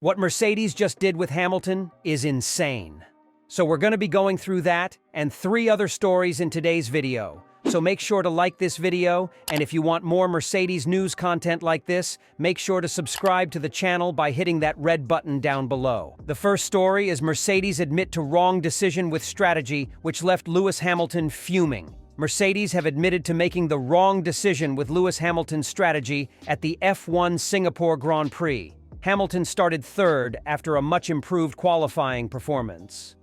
What Mercedes just did with Hamilton is insane. So we're going to be going through that and 3 other stories in today's video. So make sure to like this video, and if you want more Mercedes news content like this, make sure to subscribe to the channel by hitting that red button down below. The first story is Mercedes admit to wrong decision with strategy, which left Lewis Hamilton fuming. Mercedes have admitted to making the wrong decision with Lewis Hamilton's strategy at the F1 Singapore Grand Prix. Hamilton started third after a much-improved qualifying performance,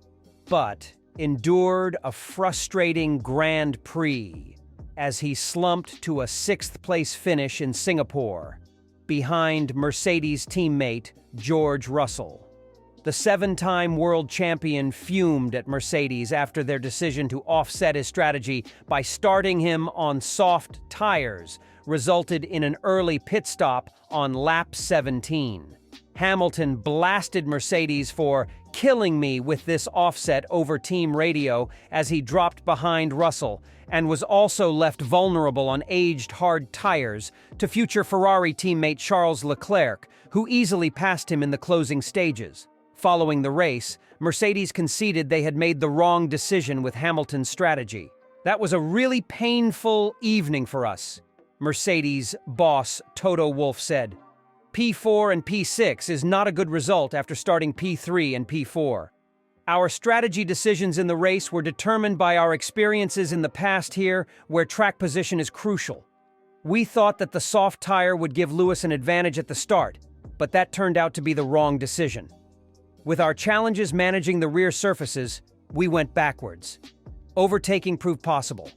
but endured a frustrating Grand Prix as he slumped to a 6th-place finish in Singapore, behind Mercedes teammate George Russell. The 7-time world champion fumed at Mercedes after their decision to offset his strategy by starting him on soft tires resulted in an early pit stop on lap 17. Hamilton blasted Mercedes for killing me with this offset over team radio as he dropped behind Russell and was also left vulnerable on aged hard tires to future Ferrari teammate Charles Leclerc, who easily passed him in the closing stages. Following the race, Mercedes conceded they had made the wrong decision with Hamilton's strategy. "That was a really painful evening for us," Mercedes boss Toto Wolf said. "P4 and P6 is not a good result after starting P3 and P4. Our strategy decisions in the race were determined by our experiences in the past here, where track position is crucial. We thought that the soft tire would give Lewis an advantage at the start, but that turned out to be the wrong decision. With our challenges managing the rear surfaces, we went backwards. Overtaking proved possible,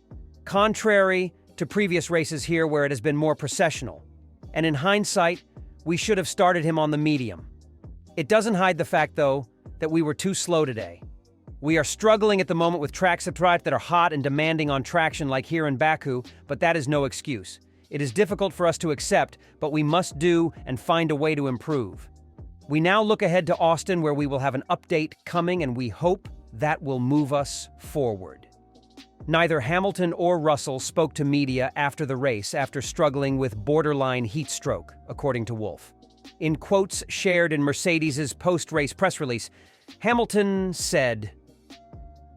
contrary to previous races here where it has been more processional. And in hindsight, we should have started him on the medium. It doesn't hide the fact, though, that we were too slow today. We are struggling at the moment with tracks that are hot and demanding on traction like here in Baku, but that is no excuse. It is difficult for us to accept, but we must do and find a way to improve. We now look ahead to Austin, where we will have an update coming, and we hope that will move us forward." Neither Hamilton or Russell spoke to media after the race after struggling with borderline heat stroke, according to Wolf. In quotes shared in Mercedes's post-race press release, Hamilton said,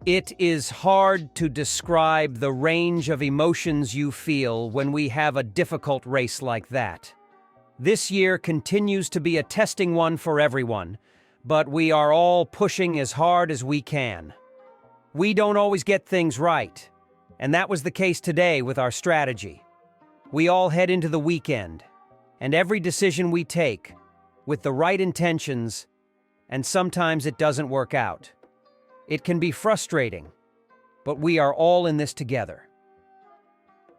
"It is hard to describe the range of emotions you feel when we have a difficult race like that. This year continues to be a testing one for everyone, but we are all pushing as hard as we can. We don't always get things right, and that was the case today with our strategy. We all head into the weekend, and every decision we take, with the right intentions, and sometimes it doesn't work out. It can be frustrating, but we are all in this together.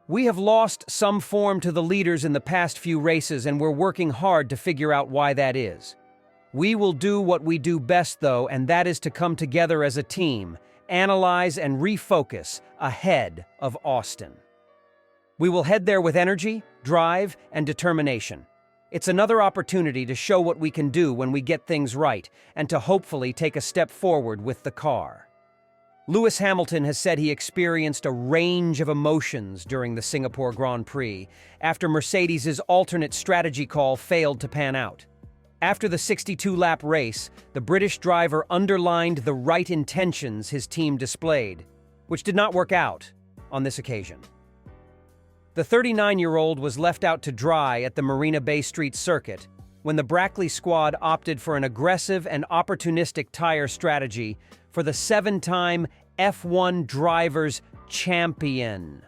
We have lost some form to the leaders in the past few races, and we're working hard to figure out why that is. We will do what we do best, though, and that is to come together as a team, analyze and refocus ahead of Austin. We will head there with energy, drive, and determination. It's another opportunity to show what we can do when we get things right, and to hopefully take a step forward with the car." Lewis Hamilton has said he experienced a range of emotions during the Singapore Grand Prix after Mercedes's alternate strategy call failed to pan out. After the 62-lap race, the British driver underlined the right intentions his team displayed, which did not work out on this occasion. The 39-year-old was left out to dry at the Marina Bay Street circuit when the Brackley squad opted for an aggressive and opportunistic tire strategy for the 7-time F1 Drivers' Champion.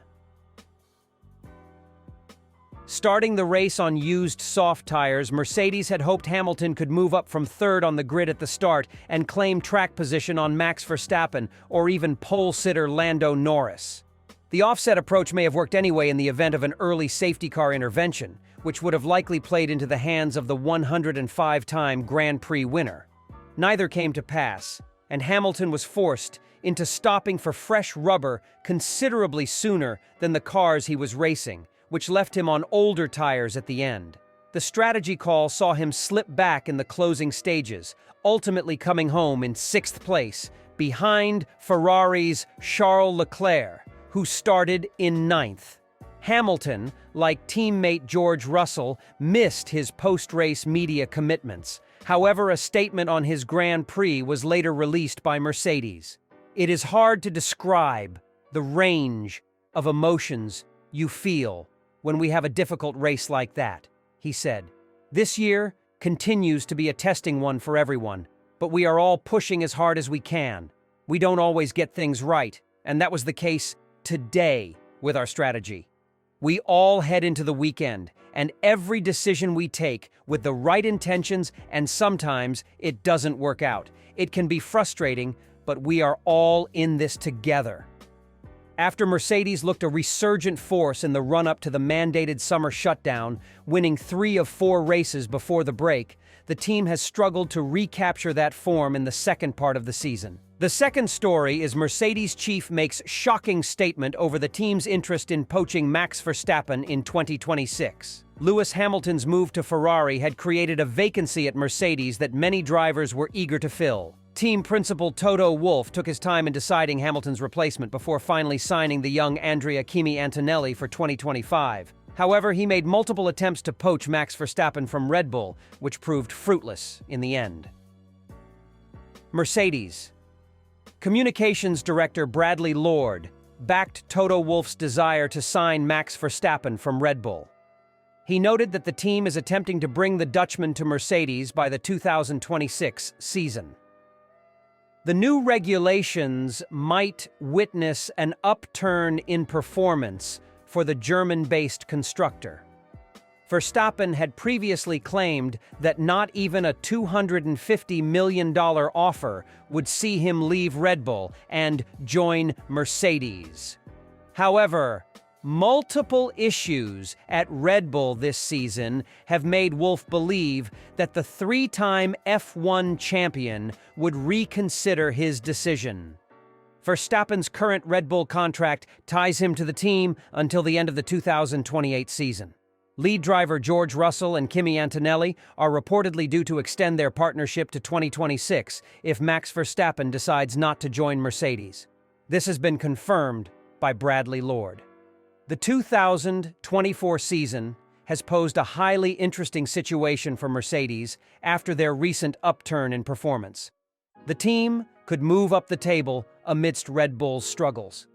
Starting the race on used soft tires, Mercedes had hoped Hamilton could move up from third on the grid at the start and claim track position on Max Verstappen or even pole-sitter Lando Norris. The offset approach may have worked anyway in the event of an early safety car intervention, which would have likely played into the hands of the 105-time Grand Prix winner. Neither came to pass, and Hamilton was forced into stopping for fresh rubber considerably sooner than the cars he was racing, which left him on older tires at the end. The strategy call saw him slip back in the closing stages, ultimately coming home in 6th place, behind Ferrari's Charles Leclerc, who started in 9th. Hamilton, like teammate George Russell, missed his post-race media commitments, However, a statement on his Grand Prix was later released by Mercedes. "It is hard to describe the range of emotions you feel when we have a difficult race like that," he said. "This year continues to be a testing one for everyone, but we are all pushing as hard as we can. We don't always get things right, and that was the case today with our strategy. We all head into the weekend, and every decision we take with the right intentions, and sometimes it doesn't work out. It can be frustrating, but we are all in this together." After Mercedes looked a resurgent force in the run-up to the mandated summer shutdown, winning 3 of 4 races before the break, the team has struggled to recapture that form in the second part of the season. The second story is Mercedes chief makes shocking statement over the team's interest in poaching Max Verstappen in 2026. Lewis Hamilton's move to Ferrari had created a vacancy at Mercedes that many drivers were eager to fill. Team principal Toto Wolf took his time in deciding Hamilton's replacement before finally signing the young Kimi Antonelli for 2025. However, he made multiple attempts to poach Max Verstappen from Red Bull, which proved fruitless in the end. Mercedes. Communications Director Bradley Lord backed Toto Wolff's desire to sign Max Verstappen from Red Bull. He noted that the team is attempting to bring the Dutchman to Mercedes by the 2026 season. The new regulations might witness an upturn in performance for the German-based constructor. Verstappen had previously claimed that not even a $250 million offer would see him leave Red Bull and join Mercedes. However, multiple issues at Red Bull this season have made Wolff believe that the 3-time F1 champion would reconsider his decision. Verstappen's current Red Bull contract ties him to the team until the end of the 2028 season. Lead driver George Russell and Kimi Antonelli are reportedly due to extend their partnership to 2026 if Max Verstappen decides not to join Mercedes. This has been confirmed by Bradley Lord. The 2024 season has posed a highly interesting situation for Mercedes after their recent upturn in performance. The team could move up the table amidst Red Bull's struggles.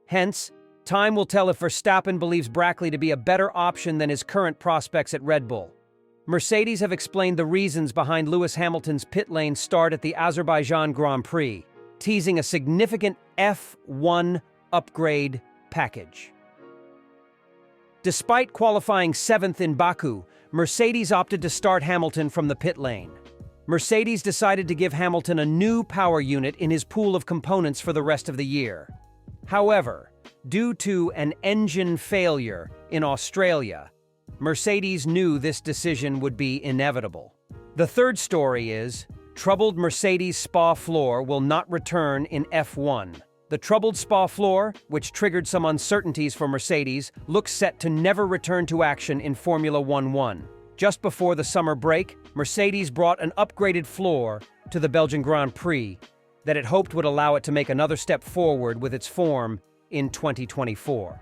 Hence, time will tell if Verstappen believes Brackley to be a better option than his current prospects at Red Bull. Mercedes have explained the reasons behind Lewis Hamilton's pit lane start at the Azerbaijan Grand Prix, teasing a significant F1 upgrade package. Despite qualifying 7th in Baku, Mercedes opted to start Hamilton from the pit lane. Mercedes decided to give Hamilton a new power unit in his pool of components for the rest of the year. However, due to an engine failure in Australia, Mercedes knew this decision would be inevitable. The third story is, troubled Mercedes Spa floor will not return in F1. The troubled Spa floor, which triggered some uncertainties for Mercedes, looks set to never return to action in Formula 1. Just before the summer break, Mercedes brought an upgraded floor to the Belgian Grand Prix that it hoped would allow it to make another step forward with its form in 2024.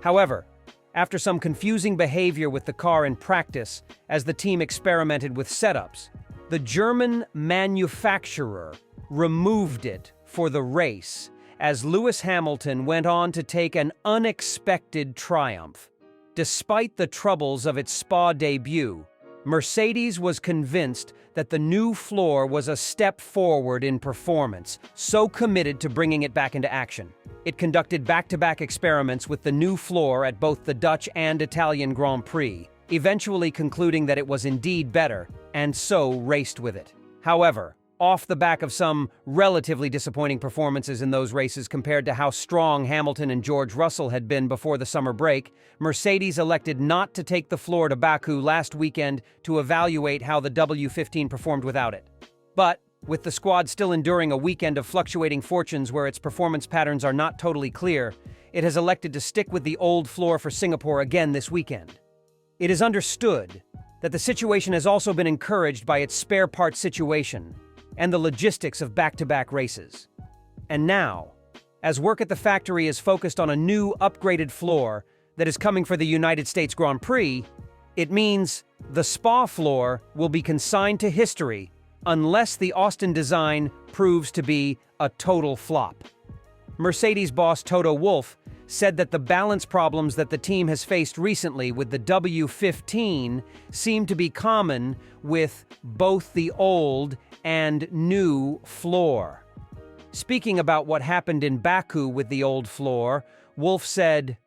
However, after some confusing behavior with the car in practice as the team experimented with setups, the German manufacturer removed it for the race as Lewis Hamilton went on to take an unexpected triumph. Despite the troubles of its Spa debut, Mercedes was convinced that the new floor was a step forward in performance, so committed to bringing it back into action. It conducted back-to-back experiments with the new floor at both the Dutch and Italian Grand Prix, eventually concluding that it was indeed better, and so raced with it. However, off the back of some relatively disappointing performances in those races compared to how strong Hamilton and George Russell had been before the summer break, Mercedes elected not to take the floor to Baku last weekend to evaluate how the W15 performed without it. But, with the squad still enduring a weekend of fluctuating fortunes where its performance patterns are not totally clear, it has elected to stick with the old floor for Singapore again this weekend. It is understood that the situation has also been encouraged by its spare parts situation and the logistics of back-to-back races. And now, as work at the factory is focused on a new upgraded floor that is coming for the United States Grand Prix, It means the Spa floor will be consigned to history unless the Austin design proves to be a total flop. Mercedes boss Toto Wolf said that the balance problems that the team has faced recently with the W15 seem to be common with both the old and new floor. Speaking about what happened in Baku with the old floor, Wolf said,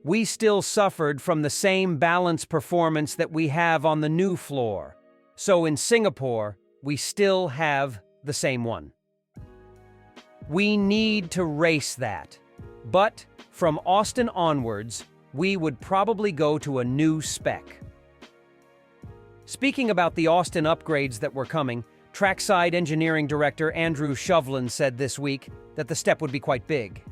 "We still suffered from the same balance performance that we have on the new floor. So in Singapore, we still have the same one. We need to race that. But from Austin onwards, we would probably go to a new spec." Speaking about the Austin upgrades that were coming, Trackside Engineering Director Andrew Shovlin said this week that the step would be quite big.